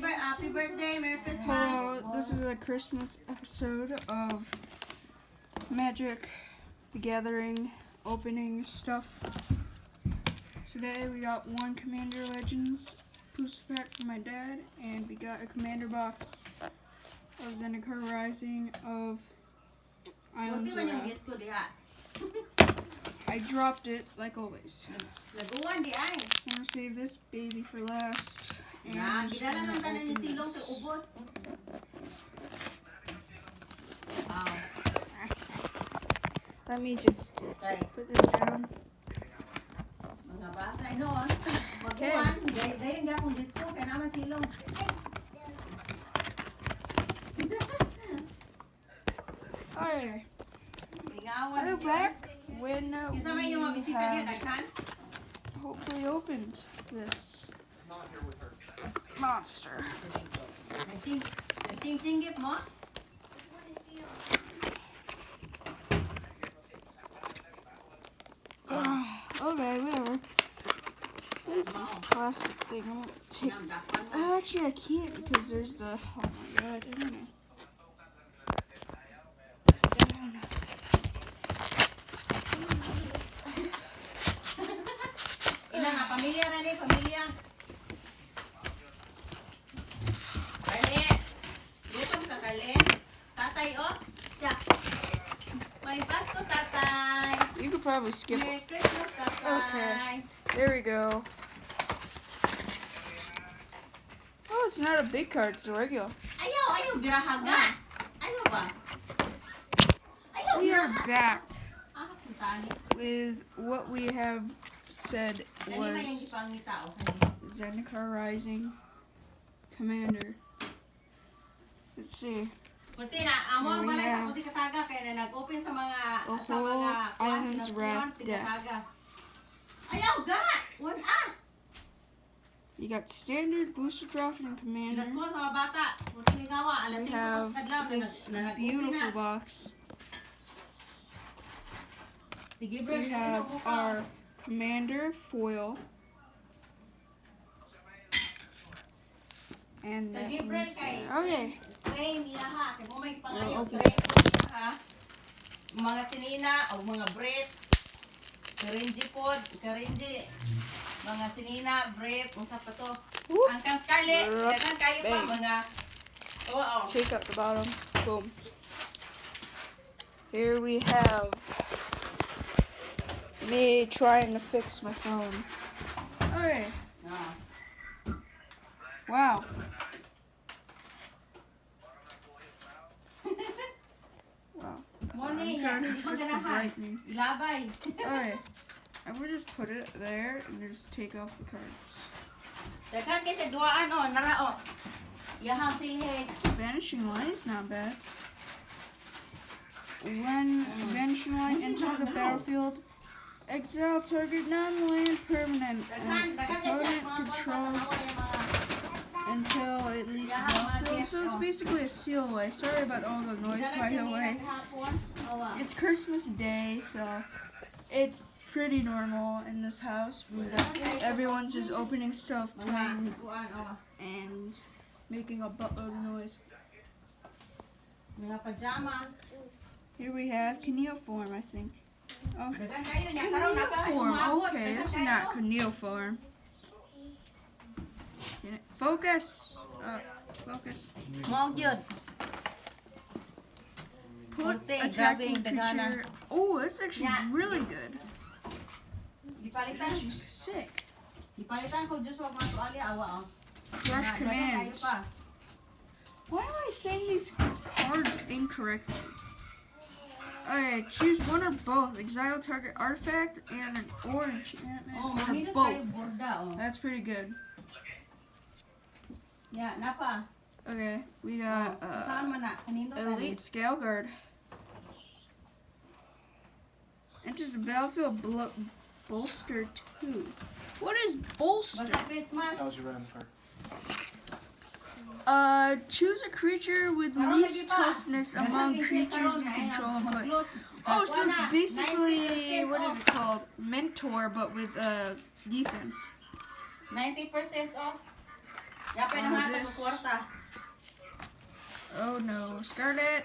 Happy birthday, Merry Christmas. Hello, this is a Christmas episode of Magic the Gathering opening stuff. Today we got one Commander Legends booster pack from my dad, and we got a Commander box of Zendikar Rising of Islands of Wrath. I dropped it like always. I'm gonna save this baby for last. And let me just put this down. Okay. Alright. We're back when we have hopefully opened this monster. Okay, whatever. What's this plastic thing? I'm gonna take. Actually, I can't because there's the. Oh my god! I'm gonna. This down. Pamilya Rene, pamilya. Rene, gutom ka Kalen? Tatay, oh. Siya. May Pasko, tatay. You could probably skip it. Merry Christmas, tatay. Okay. There we go. Oh, it's not a big card, it's a regular. Ayaw, birahaga. Ayaw ba? Ayaw, We are birahaga. back Ah, puntani. with what we have said Kanina yung was gipangita, oh. Zendikar Rising Commander. Let's see. Puti na, amo ang balay ka, puti kataga, kaya na nag-open sa mga Islands Wrath deck. Ayaw, ga! One-a! You got standard, booster draft, and commander. Ilas ko sa mga bata, puti ni gawa, alas We 5 have kadlaw, this na nag-open beautiful na. box. Sige, bro, We have our commander foil. And that Sige, bro, kay okay. train niya ha, kaya mo may pangayo, Okay. train niya ha. Mga sinina, o mga bread, karinji pod, karinji, mga sinina, bread, unsa pa to. Whoop. Ang kang Scarlet, dagan kayo pa, Bang. mga, oo. Take up the bottom. Boom. Here we have me trying to fix my phone. Okay. Ah. Wow. Wow. Morning, I'm trying to hindi mo fix the ganahan. brightening. Ilabay. Alright. I would just put it there and just take off the cards. Dagan kay sa duaan, o, nara, o. Yahang silhe. Vanishing Line is not bad. When Vanishing Line enters the battlefield, exile target non-land permanent Dagan, and dagan kay sa opponent mga controls bata, yung mga, until it leaves the battlefield. So it's basically a seal away. Sorry about all the noise, by the way. It's Christmas Day, so it's pretty normal in this house. Everyone's just opening stuff, playing, and making a buttload of noise. Mga pajama. Here we have Cuneiform, I think. Oh, Dagan kayo niya. Karon na ka, Cuneiform. umabot. Okay, Dagan this is kayo. not Cuneiform. Focus. Focus. Mong yun. Put Forte, attacking grabe, dagana. creature. Oh, that's actually Yeah. really good. Ipalitan. That's actually sick. Ipalitan ko Diyos wag masuk ali awa, o. Rush Dagan kayo commands. pa. Why am I saying these cards incorrectly? Okay, choose one or both. Exile target artifact and an orange enchantment. Oh, Or mahirap kayo both. borda, o. That's pretty good. Ya, napa? Okay, we got Saan man na? Kanino tani? Elite Scale Guard. Enters the battlefield bolster 2. What is bolster? Basta Christmas. Tells you right on the card. Choose a creature with Karon least lagi pa. toughness Daghang among kinsa creatures karon you na, control and play. mag-close. Oh, so Wala, it's basically, 90% what is off. it called? Mentor, but with defense. 90% off. Yapay ng hatag this. ng kwarta. Oh no, Scarlet!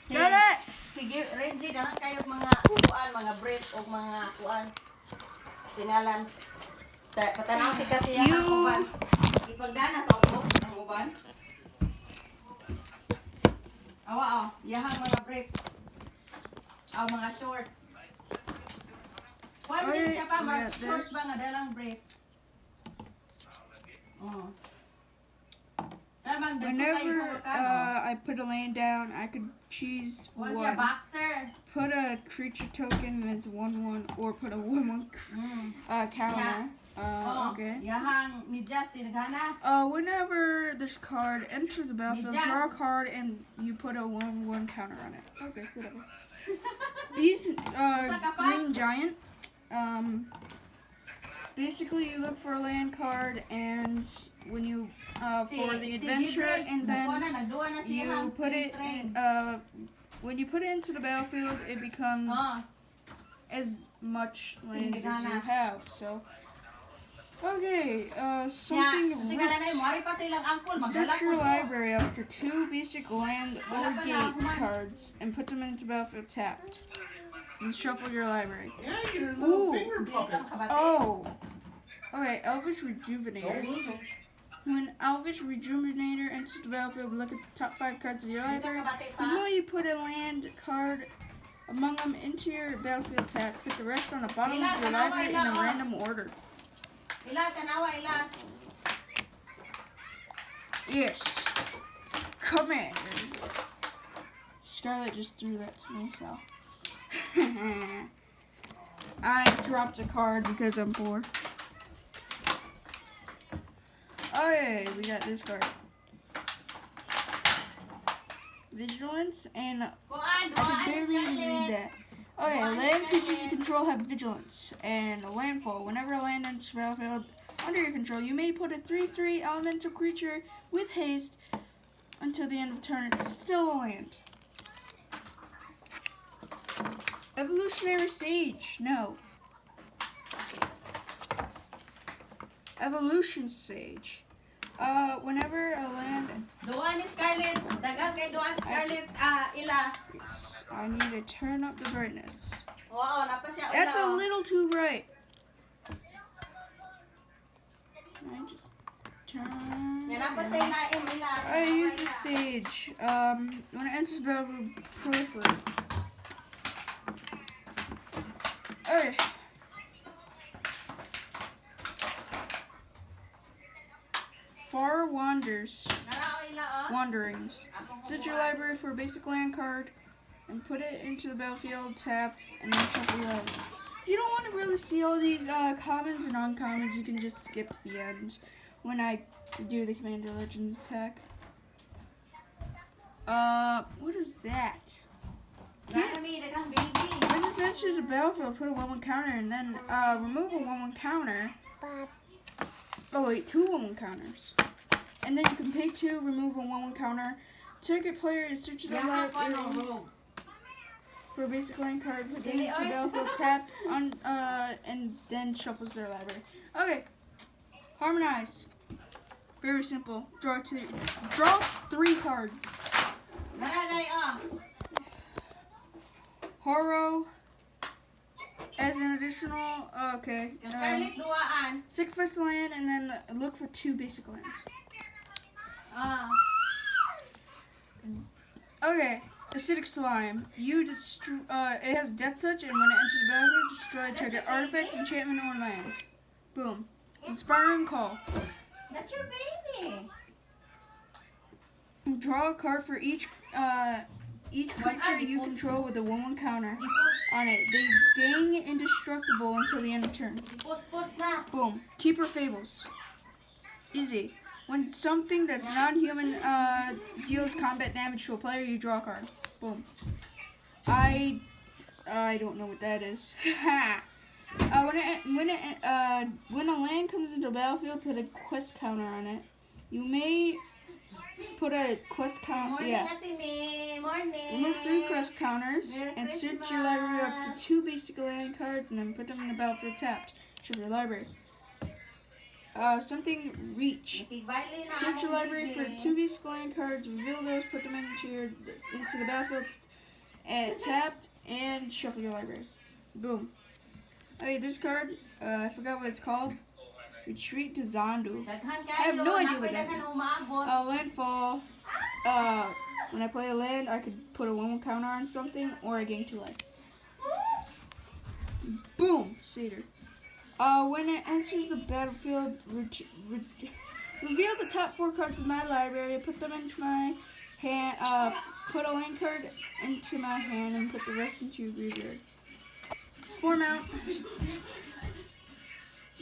Si- Scarlet! Sige, Renji, dahan kayo mga kuan, mga brief o mga kuan. Tinalan. Patanaw ti kasi yan ang You- uban. Ipagdana sa ubo ang uban. Awa oh, yahang mga brief. Aw mga shorts. Kuan din Okay, siya pa, we mga got shorts this. ba nga dalang brief. Oh. Tamang dagko kayo Whenever ka. I put a land down, I could choose What's your one. boxer? Put a creature token that's 1/1, or put a 1/1 counter. Oh, Okay. yahang midjak tinagana. Whenever this card enters the battlefield, Yes. draw a card and you put a 1/1 counter on it. Okay, whatever. These green giant. Basically, you look for a land card, and when you for the adventure, and then you put it in, when you put it into the battlefield, it becomes Oh, as much lands as you Tindigana. have. So, okay, yeah, something sige na rich. mari pa ilang angkol Search magdala your ko. library after 2 basic land or Wala pa na gate ako man. cards and put them into battlefield tapped. And shuffle your library. Yeah, your little Ooh. finger puppets. Oh! Okay, Elvish Don't Rejuvenator. lose them. When Elvish Rejuvenator enters the battlefield, look at the top 5 cards of your Hindi ka library. kabati The pa. more you put a land card among them into your battlefield tab, put the rest on the bottom Ila, of your tanawa, library in ila, a oh. random order. Ila tanawa ila. Yes. Commander. Scarlet just threw that to me, so. I dropped a card because I'm poor. Okay, we got this card. Vigilance, and I Kuan, can doan, barely even read that. Okay, land creatures you control have vigilance, and a landfall. Whenever a land enters the battlefield under your control, you may put a 3/3 elemental creature with haste until the end of the turn. It's still a land. Evolutionary Sage, no. Evolution Sage. Whenever a land... Doan ni Scarlett. Dagan kay Doan Scarlett ila. Yes, I need to turn up the brightness. Oo, napa siya That's a ila. little too bright. I just turn... Yan napa siya ila ila. I use the Sage. When it enters battle, proliferate. Okay. Far Wanders. Narao ila oh. Wanderings. Set your library for a basic land card and put it into the battlefield tapped and then shuffle your library. If you don't want to really see all these commons and uncommons, you can just skip to the end when I do the Commander Legends pack. What is that? Nami dagang baby. When this enters the battlefield, put a 1/1 counter and then remove a 1/1 counter. Oh wait, 2 1/1 counters. And then you can pay 2, remove a 1/1 counter. Target player searches the Yahan pa no library robe. for a basic land card, put them Dili, into the oy. battlefield tapped on and then shuffles their library. Okay. Harmonize. Very simple. Draw 3 cards. Naraday oh. Horo as an additional okay. Yung Scarlett duaan. Sacrifice a land and then look for 2 basic lands. Ah. Okay, acidic slime. You destroy. It has death touch, and when it enters the battlefield, destroy target artifact, enchantment, or land. Boom. Inspiring call. That's your baby. Draw a card for each creature you control with a 1/1 counter on it. They gain indestructible until the end of turn. Pus-pus na. Boom. Keeper Fables. Easy. When something that's non-human deals combat damage to a player, you draw a card. Boom. I don't know what that is. When a land comes into a battlefield, put a quest counter on it. You may put a quest counter. Morning, Yeah. Ate May. Morning. Remove 3 quest counters Merry and search your library up Christmas. to 2 basic land cards, and then put them in the battlefield tapped. Show your library. something reach. Nakigbali na Search your akong library for bibili. 2 basic land cards, reveal those, put them into the battlefield, and tapped, and shuffle your library. Boom. Okay, this card, I forgot what it's called. Retreat to Zandu. Daghan I have kayo, no idea what napay that daghan means. umaabot. Landfall. When I play a land, I could put a 1/1 counter on something, or I gain 2 life. Boom! Cedar. When it enters the battlefield, reveal the top 4 cards of my library, put them into my hand, put a land card into my hand, and put the rest into your graveyard. Spore Mount.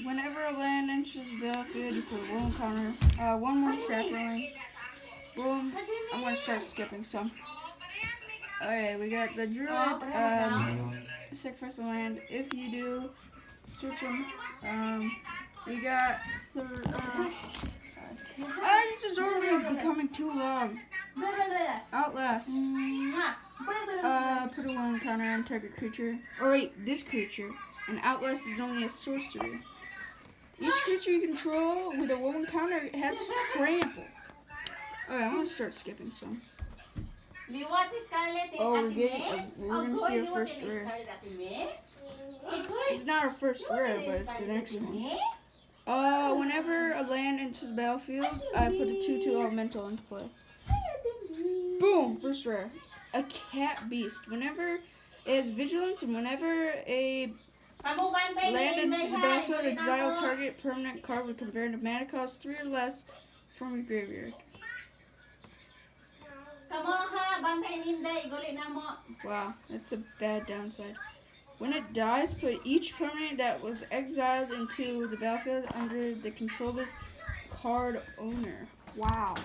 Whenever a land enters the battlefield, you put a 1/1 counter, 1/1 sack rolling. Boom. I'm gonna start skipping some. Okay, we got the Druid, sacrifice a land. If you do, search them. We got this is already becoming too long. Outlast. Put a 1/1 counter on target creature. Oh wait, this creature. And Outlast is only a sorcery. Each creature you control with a 1/1 counter has trample. Okay, I'm gonna start skipping some. Liwat si Scarlet eh, Oh, we're Ate getting. May? We're gonna Agoy, see our liwat first ni rare. Scarlet Ate May? Agoy, It's not our first liwat rare, ni but it's the Scarlet next Ate one. May? Whenever a land enters the battlefield, I put a 2/2 elemental into play. Boom! First rare. A cat beast. Whenever it has vigilance, and whenever a Kamu bantay ni land enters Inday, the ha? battlefield, Igulit exile ako. target permanent card with comparative mana cost 3 or less from your graveyard. Kamu ha, bantay ni Inday, igulit na mo. Wow, that's a bad downside. When it dies, put each permanent that was exiled into the battlefield under the control of its card owner. Wow.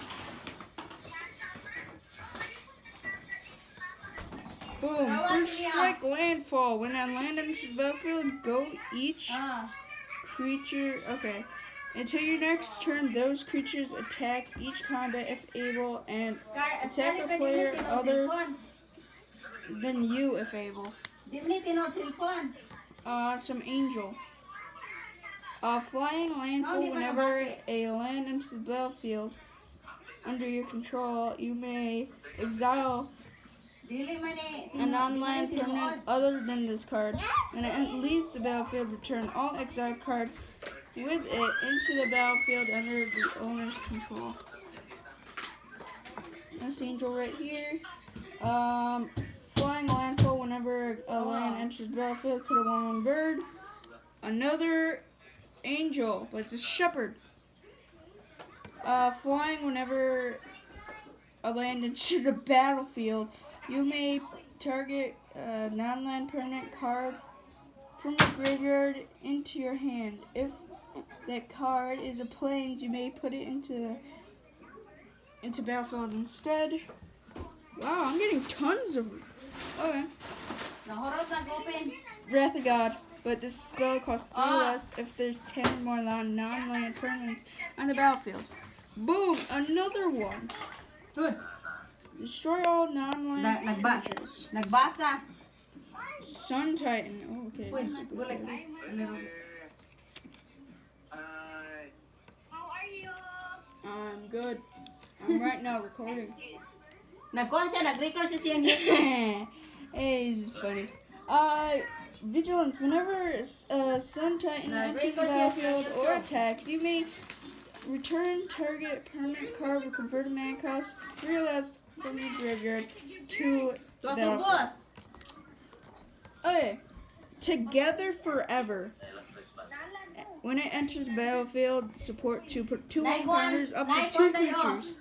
Boom. First strike landfall. When that land enters the battlefield, go each creature. Okay. Until your next turn, those creatures attack each combat if able, and attack a player other than you if able. Di mo ni tinod cellphone. Some angel. Flying landfall. Whenever a land enters the battlefield under your control, you may exile Dili man ni a non-land permanent other than this card. When it leaves the battlefield, return all exiled cards with it into the battlefield under the owner's control. This angel right here. Flying landfall. Whenever a land enters the battlefield, put a 1/1 bird. Another angel, but it's a shepherd. Flying. Whenever a land enters the battlefield, you may target a non-land permanent card from your graveyard into your hand. If that card is a plains, you may put it into battlefield instead. Wow, I'm getting tons of. Okay. Nahorot nag-open. Wrath of God, but this spell costs 3 less if there's 10 or more non-land permanents on the battlefield. Boom! Another one. Good. Destroy all non-land creatures. Nagbasa. Sun Titan. Oh, okay. Uy, Super gulit. good. I'm good. I'm right now recording. Nagkuhan siya, nag-record siya siyang Hey, this is funny. Vigilance. Whenever Sun Titan enters the battlefield or attacks, you may return target permanent card with converted mana cost 3 or less from your graveyard to battlefield. boss. Okay. Together Forever. When it enters the battlefield, support 2 counters up to 2 creatures.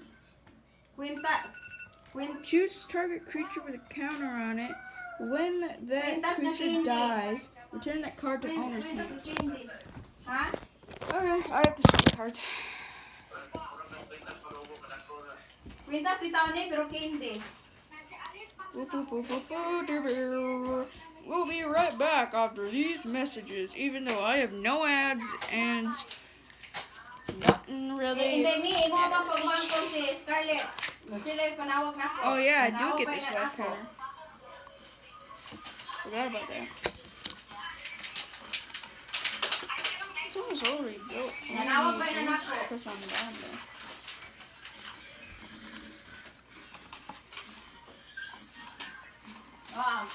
Choose target creature with a counter on it. When that creature dies, return that card to owner's hand. Ha? Okay, I have to skip the cards. Quintas bitaw ni pero candy. We'll be right back after these messages, even though I have no ads and nothing really. Hindi mi imo pa pagwan ko si Scarlett. Sila yung panawag na ako. Oh yeah, I do Panawag get pa this na life ako. counter. Forgot about that. So one was already built. Nanawag ba na nako? Press on the bottom there. Wow.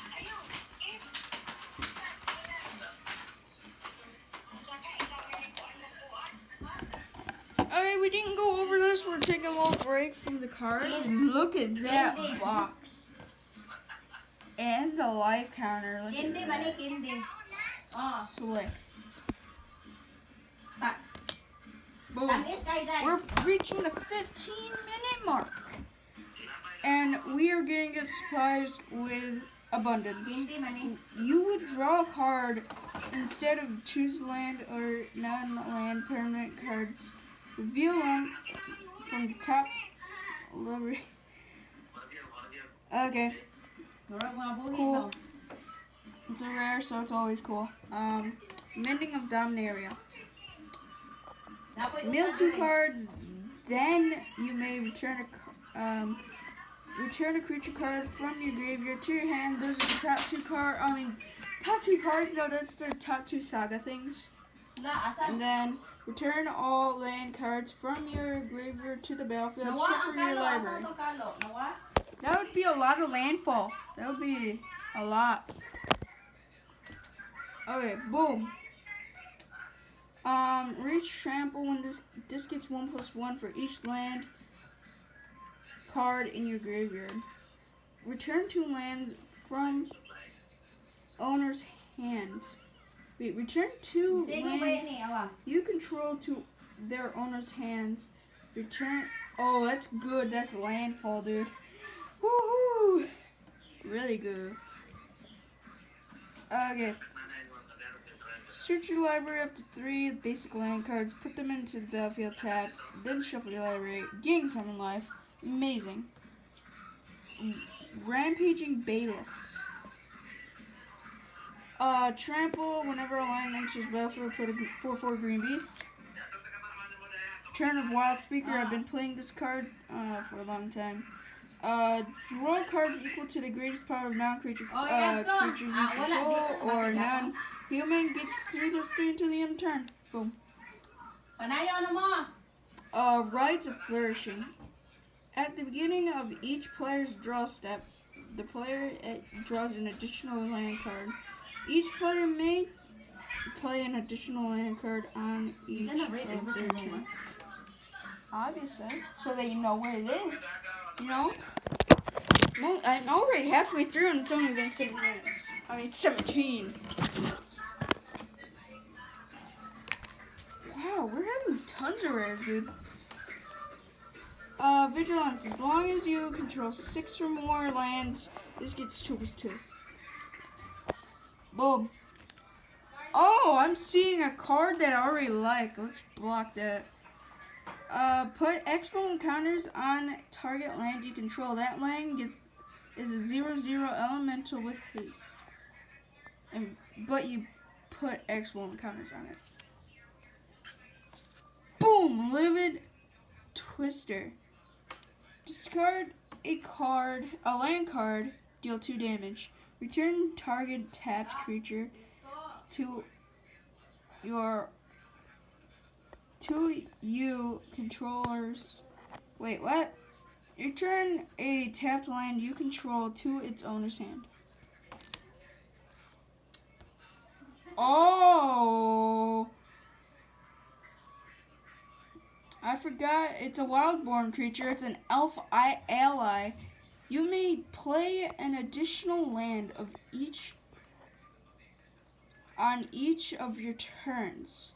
Okay, we didn't go over this. We're taking a little break from the cards. And look at that box. And the life counter. Look Kindi at mani that. kindi. Oh. Slick. Ta. Boom. Tamis kay dai. We're reaching the 15-minute mark. And we are getting get supplies with abundance. Kindi mani. You would draw a card instead of choose land or non-land permanent cards. Reveal them from the top library. Okay, Murag mga buhi Cool. no. it's a rare, so it's always cool. Mending of Dominaria. Napoy Mill usa 2 dai. cards, then you may return return a creature card from your graveyard to your hand. Those are the top two cards. No, that's the top 2 saga things. La asa. And then return all land cards from your graveyard to the battlefield. Nawa Shuffle ang your kalo asa library. to kalo. Nawa. That would be a lot of landfall. That would be a lot. Okay, boom. Reach trample when this gets 1+1 for each land card in your graveyard. Return 2 lands from owner's hands. Wait, return 2 Tingin ba lands ini awa? you control to their owner's hands. Return. Oh, that's good. That's landfall, dude. Woohoo! Really good. Okay. Search your library up to 3 basic land cards. Put them into the battlefield tapped. Then shuffle your library. Gain 7 life. Amazing. Rampaging Bailiffs. Trample whenever a line enters battlefield. Put a 4/4 green beast. Turn of Wild Speaker. I've been playing this card for a long time. Draw cards equal to the greatest power of non-creature Oh, yan to. creatures you Wala control dito. or Bakit ako? non-human gets 3+3 until the end of turn. Boom. Panayo ano mo? Rites of Flourishing. At the beginning of each player's draw step, the player draws an additional land card. Each player may play an additional land card on each Gonna rate it of for their some turn. more. Obviously, so that you know where it is. You know? Well, I'm already halfway through and it's only been 7 minutes. I mean, 17 minutes. Wow, we're having tons of rares, dude. Vigilance. As long as you control 6 or more lands, this gets 2+2. Boom. Oh, I'm seeing a card that I already like. Let's block that. Put Expo encounters on target land you control. That land is a 0/0 elemental with haste. But you put Expo encounters on it. Boom! Livid Twister. Discard a land card, deal 2 damage. Return target tapped creature to you controllers. Wait, what? Return a tapped land you control to its owner's hand. Oh! I forgot. It's a wildborn creature. It's an elf ally. You may play an additional land of each on each of your turns.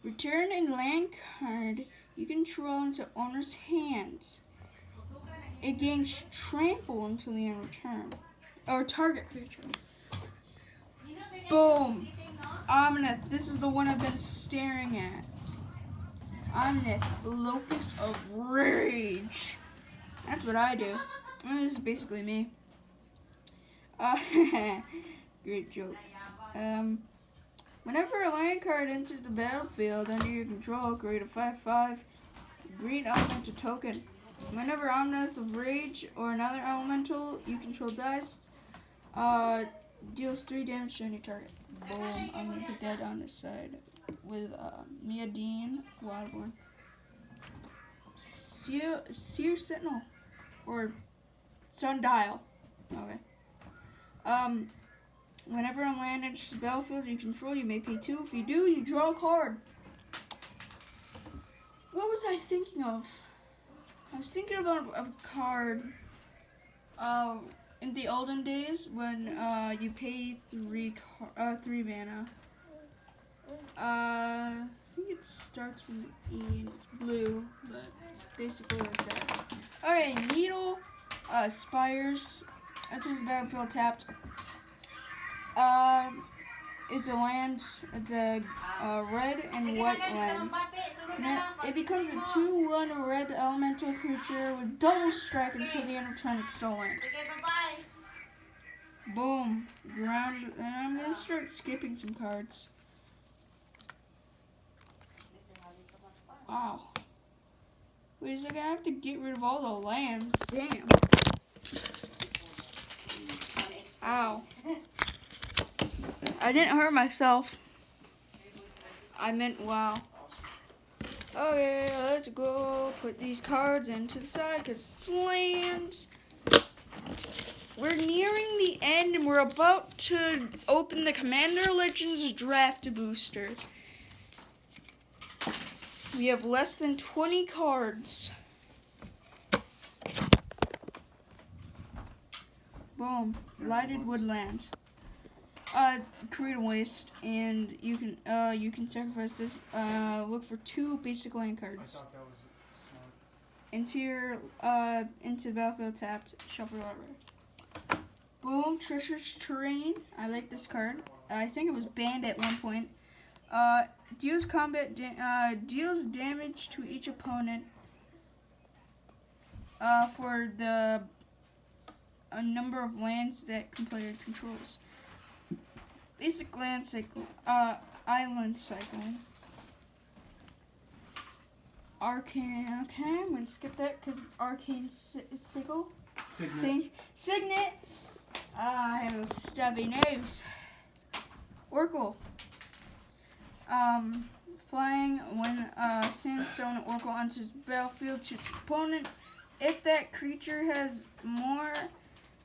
Return a land card you control into owner's hands. It gains trample until the end of turn. Or target creature. Boom. Omnith. This is the one I've been staring at. Omnith. Locus of Rage. That's what I do. This is basically me. Great joke. Whenever a land card enters the battlefield under your control, create a 5/5 green elemental token. Whenever Omnith of Rage or another elemental you control dies, deals 3 damage to any target. Boom. I'm gonna put that on the side with Mia Dean, Wildborn. Seer Sentinel. Or Sundial. Okay. Whenever a land enters the battlefield you control, you may pay 2. If you do, you draw a card. What was I thinking of? I was thinking about a card in the olden days when you pay 3 mana. I think it starts with E and it's blue, but it's basically like that. Okay, Needle Spires enters the battlefield tapped. It's a land. It's a red and white land. And it becomes a 2/1 red elemental creature with double strike until the end of turn. It's still land. Boom. Ground. And I'm gonna start skipping some cards. Wow. Wait a second. I have to get rid of all the lands. Damn. Ow. I didn't hurt myself. I meant wow. Okay, let's go put these cards into the side because it's lands. We're nearing the end and we're about to open the Commander Legends Draft Booster. We have less than 20 cards. Boom. Lighted Woodlands. Create a waste, and you can sacrifice this. Look for 2 basic land cards. I thought that was smart. Into the battlefield tapped. Shuffle over. Boom. Treacherous Terrain. I like this card. I think it was banned at one point. Deals deals damage to each opponent. For the number of lands that player controls. Basic land cycle, island cycling. Arcane, okay, I'm gonna skip that because it's Arcane Sigil. Signet. I have a stubby nose. Oracle. Flying when Sandstone Oracle enters the battlefield to its opponent. If that creature has more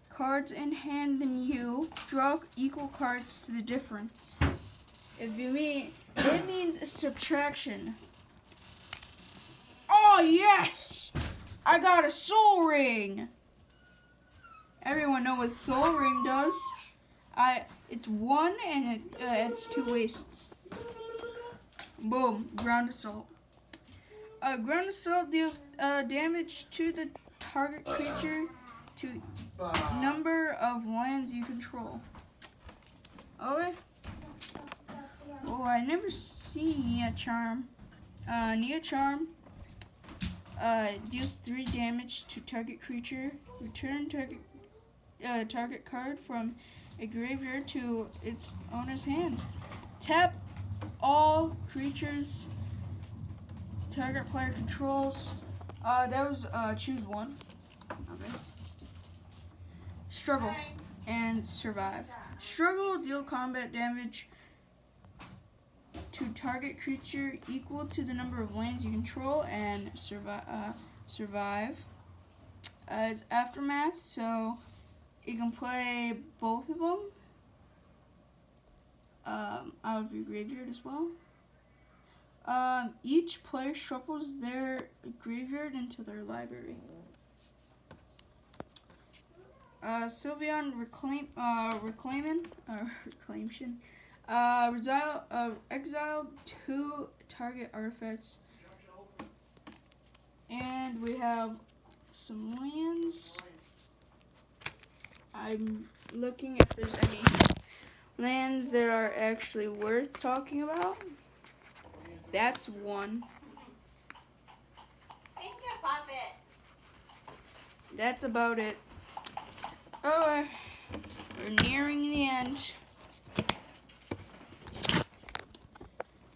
cards in hand than you, draw equal cards to the difference. It means subtraction. Oh yes! I got a Soul Ring! Everyone know what Soul Ring does. It's 1 and it's 2 wastes. Boom, Ground Assault. Ground Assault deals damage to the target creature to number of lands you control. Okay. Oh, I never seen Nia Charm. Nia Charm deals 3 damage to target creature. Return target card from a graveyard to its owner's hand. Tap all creatures target player controls. That was choose 1. Okay. Struggle and survive. Struggle, deal combat damage to target creature equal to the number of lands you control, and survive. It's Aftermath, so you can play both of them out of your graveyard as well. Each player shuffles their graveyard into their library. Sylveon Reclamation. Exile 2 target artifacts. And we have some lands. I'm looking if there's any lands that are actually worth talking about. That's 1. That's about it. Oh, we're nearing the end.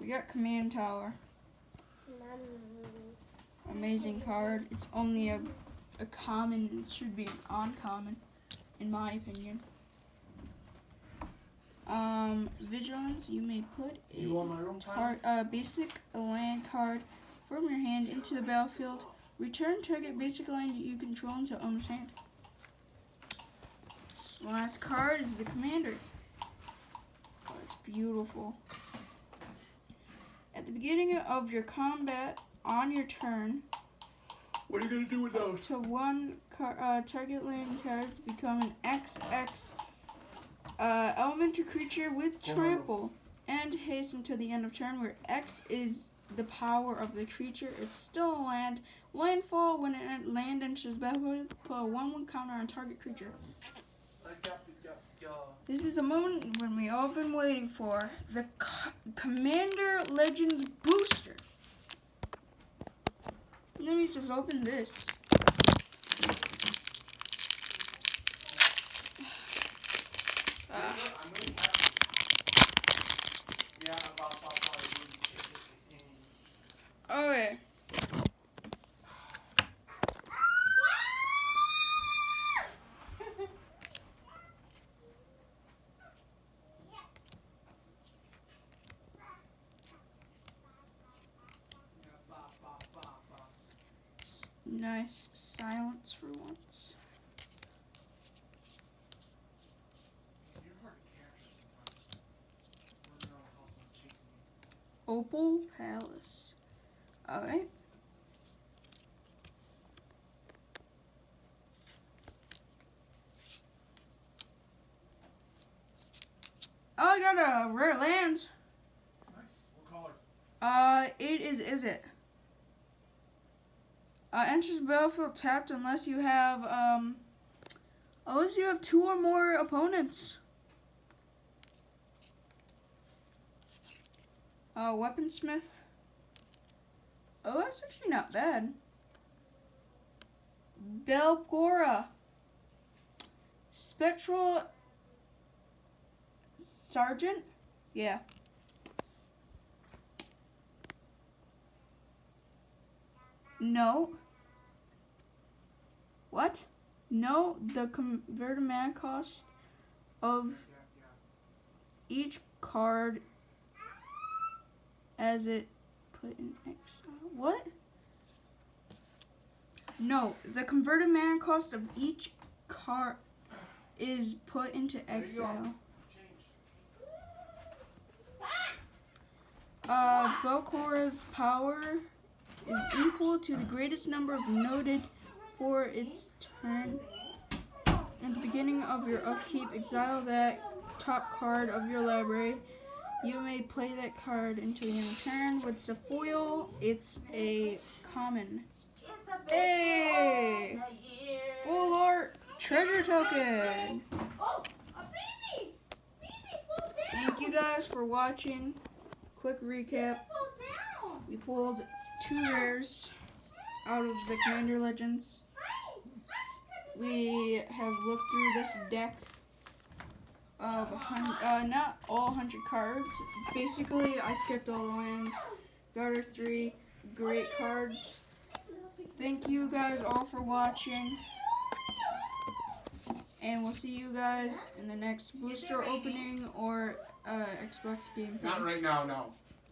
We got Command Tower. Amazing card. It's only a common. It should be an uncommon, in my opinion. Vigilance, you may put You want my room card? basic land card from your hand into the battlefield. Return target basic land you control into owner's hand. Last card is the commander. Oh, it's beautiful. At the beginning of your combat on your turn, What are you gonna do with those? to one target land cards become an XX elemental creature with trample and haste until the end of turn, where X is the power of the creature. It's still a land. Landfall, when land enters the battlefield, put a 1/1 counter on target creature. This is the moment when we all been waiting for. The Commander Legends booster. Let me just open this. Okay. Nice silence for once. Opal Palace. Alright. Oh, I got a rare land. Nice. What color? It is it? Enters the battlefield tapped unless you have, two or more opponents. Weaponsmith. Oh, that's actually not bad. Belgora. Spectral Sergeant? Yeah. No. What? No, the converted mana cost of each card as it put in exile. What? No, the converted mana cost of each card is put into exile. Belcora's power is equal to the greatest number of noted for its turn. At the beginning of your upkeep, exile that top card of your library. You may play that card until the end of turn. With the foil, it's a common. Hey! Full art treasure token! Thank you guys for watching. Quick recap. We pulled 2 rares out of the Commander Legends. We have looked through this deck of not all 100 cards. Basically, I skipped all the lands. Got her 3 great cards. Thank you guys all for watching. And we'll see you guys in the next booster opening or Xbox game. Not right now, no.